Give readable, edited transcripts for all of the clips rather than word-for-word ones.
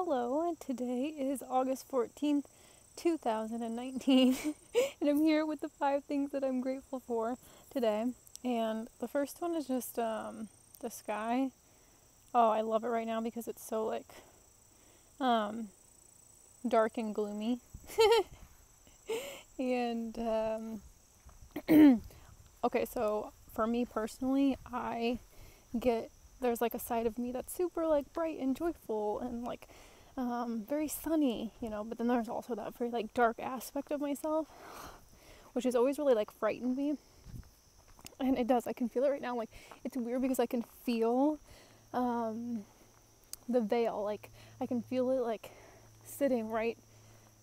Hello, and today is August 14th, 2019, and I'm here with the 5 things that I'm grateful for today. And the first one is just the sky. Oh, I love it right now because it's so um, dark and gloomy. And okay, so for me personally, there's like a side of me that's super like bright and joyful and very sunny, but then there's also that very like dark aspect of myself, which has always really like frightened me. And I can feel it right now. Like, it's weird because I can feel the veil. Like, I can feel it like sitting right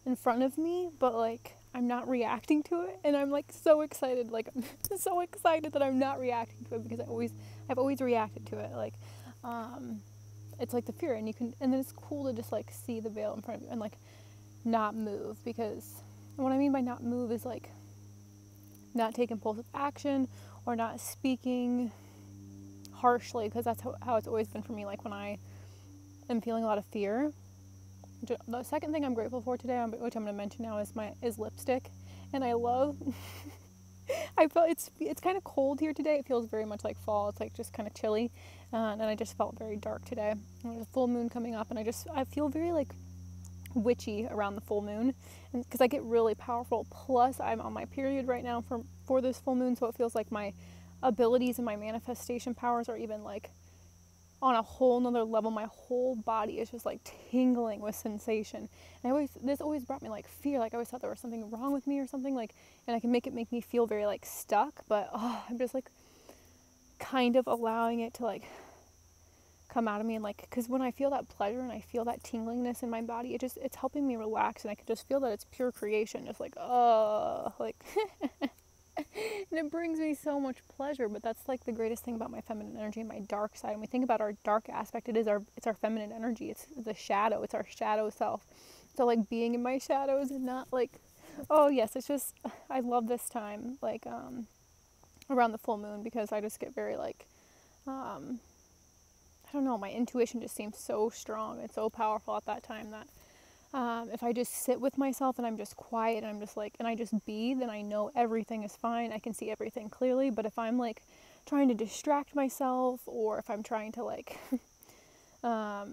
in front of me, but like I'm not reacting to it, and I'm like so excited. Like, I'm so excited that I'm not reacting to it because I've always reacted to it. It's like the fear, and then it's cool to just like see the veil in front of you and like not move, because what I mean by not move is like not take impulsive action or not speaking harshly, because that's how it's always been for me. Like, when I am feeling a lot of fear. The second thing I'm grateful for today, which I'm going to mention now, is lipstick, and I love. I felt it's kind of cold here today. It feels very much like fall. It's like just kind of chilly, and I just felt very dark today. And there's a full moon coming up, and I feel very like witchy around the full moon, and because I get really powerful. Plus, I'm on my period right now for this full moon, so it feels like my abilities and my manifestation powers are even like on a whole nother level. My whole body is just like tingling with sensation, and this always brought me like fear. Like, I always thought there was something wrong with me or something, like, and I can make me feel very like stuck, but I'm just like kind of allowing it to like come out of me, and like, because when I feel that pleasure and I feel that tinglingness in my body, it's helping me relax, and I can just feel that it's pure creation, just like like and it brings me so much pleasure. But that's like the greatest thing about my feminine energy and my dark side. And we think about our dark aspect, it's our feminine energy. It's the shadow. It's our shadow self. So like being in my shadows and not like, oh yes, it's just, I love this time, like around the full moon, because I just get very like I don't know, my intuition just seems so strong and so powerful at that time that if I just sit with myself and I'm just quiet and I'm just like, and I just be, then I know everything is fine. I can see everything clearly. But if I'm like trying to distract myself, or if I'm trying to like, I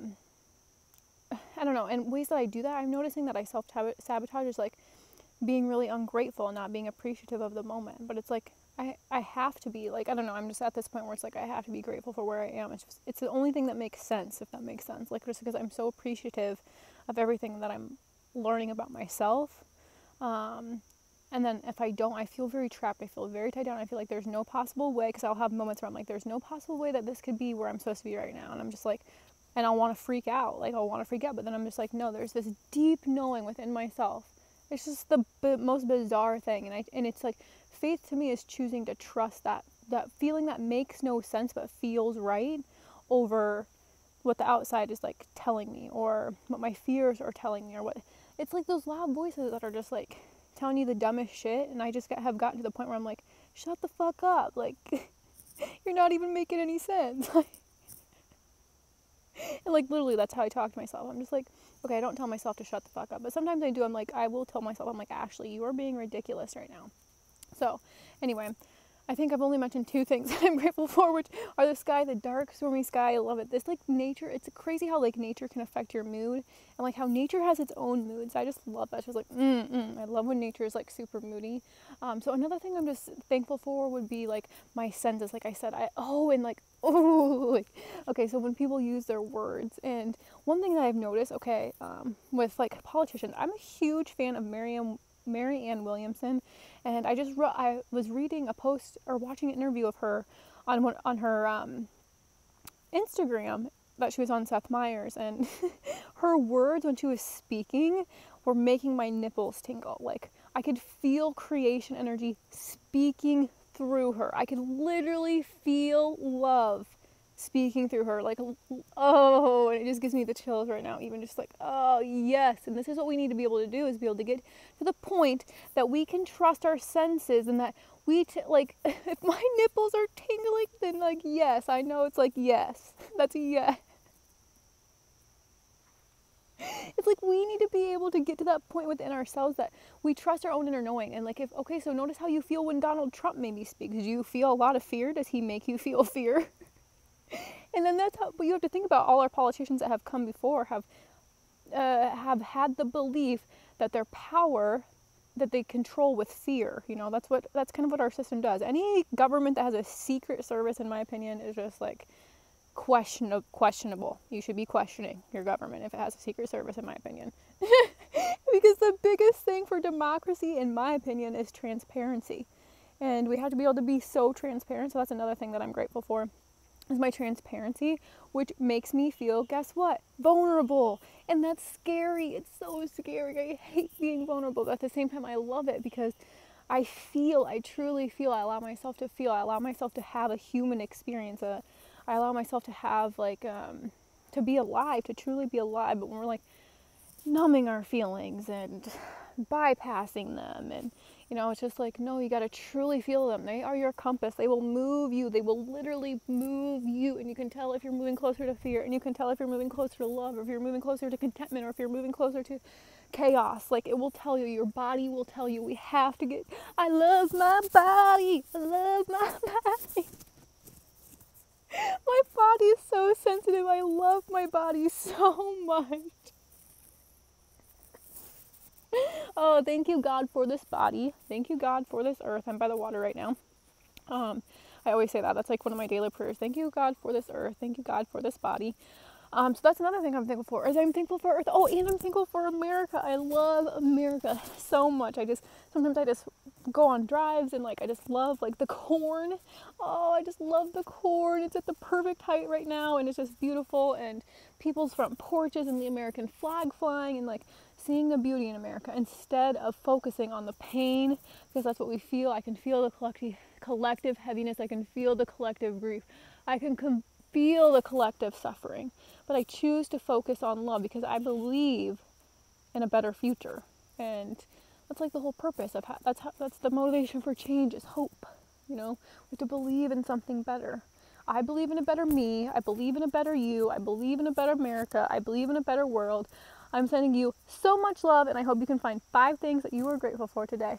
don't know, and ways that I do that, I'm noticing that I self-sabotage is like being really ungrateful and not being appreciative of the moment. But it's like, I have to be like, I don't know, I'm just at this point where it's like I have to be grateful for where I am. It's the only thing that makes sense, if that makes sense. Like, just because I'm so appreciative of everything that I'm learning about myself. And then if I don't, I feel very trapped. I feel very tied down. I feel like there's no possible way, because I'll have moments where I'm like, there's no possible way that this could be where I'm supposed to be right now. And I'm just like, and I'll want to freak out. Like, I'll want to freak out. But then I'm just like, no, there's this deep knowing within myself. It's just the most bizarre thing. And it's like, faith to me is choosing to trust that feeling that makes no sense but feels right, over what the outside is like telling me, or what my fears are telling me, or what it's like those loud voices that are just like telling you the dumbest shit. And I just have gotten to the point where I'm like, shut the fuck up, like you're not even making any sense. And like, literally, that's how I talk to myself. I'm just like, okay, I don't tell myself to shut the fuck up, but sometimes I do. I'm like, I will tell myself, I'm like, Ashley, you are being ridiculous right now. So anyway, I think I've only mentioned 2 things that I'm grateful for, which are the sky, the dark, stormy sky. I love it. This like nature, it's crazy how like nature can affect your mood, and like how nature has its own moods. I just love that. It's just like, I love when nature is like super moody. So another thing I'm just thankful for would be like my senses. Like I said, okay, so when people use their words, and one thing that I've noticed, with like politicians, I'm a huge fan of Marianne Williamson, and I was reading a post or watching an interview of her on her Instagram that she was on Seth Meyers, and her words when she was speaking were making my nipples tingle. Like, I could feel creation energy speaking through her. I could literally feel love speaking through her, like, oh, and it just gives me the chills right now, even just like, oh yes. And this is what we need to be able to do, is be able to get to the point that we can trust our senses, and that like, if my nipples are tingling, then like, yes, I know, it's like, yes, that's a yes. to get to that point within ourselves that we trust our own inner knowing. And like, if, okay, so notice how you feel when Donald Trump maybe speaks. Do you feel a lot of fear? Does he make you feel fear? And then that's how, but you have to think about all our politicians that have come before have had the belief that their power that they control with fear. You know, that's kind of what our system does. Any government that has a secret service, in my opinion, is just like questionable. You should be questioning your government if it has a secret service, in my opinion. Because the biggest thing for democracy, in my opinion, is transparency. And we have to be able to be so transparent. So that's another thing that I'm grateful for, is my transparency, which makes me feel, guess what? Vulnerable. And that's scary. It's so scary. I hate being vulnerable, but at the same time, I love it because I truly feel, I allow myself to feel, I allow myself to have a human experience. I allow myself to have to be alive, to truly be alive. But when we're like numbing our feelings and bypassing them, and you know, it's just like, no, you got to truly feel them. They are your compass. They will move you. They will literally move you. And you can tell if you're moving closer to fear, and you can tell if you're moving closer to love, or if you're moving closer to contentment, or if you're moving closer to chaos. Like, it will tell you. Your body will tell you. We have to get, I love my body. I love my body. My body is so sensitive. I love my body so much. Oh, thank you, God, for this body. Thank you, God, for this earth. I'm by the water right now. I always say that. That's like one of my daily prayers. Thank you, God, for this earth. Thank you, God, for this body. So that's another thing I'm thankful for, is I'm thankful for earth. Oh, and I'm thankful for America. I love America so much. Sometimes I just go on drives and like, I just love like the corn. Oh, I just love the corn. It's at the perfect height right now, and it's just beautiful, and people's front porches and the American flag flying, and like seeing the beauty in America instead of focusing on the pain, because that's what we feel. I can feel the collective heaviness. I can feel the collective grief. I can feel the collective suffering. But I choose to focus on love because I believe in a better future. And that's like the whole purpose of that's the motivation for change, is hope. You know, we have to believe in something better. I believe in a better me. I believe in a better you. I believe in a better America. I believe in a better world. I'm sending you so much love, and I hope you can find 5 things that you are grateful for today.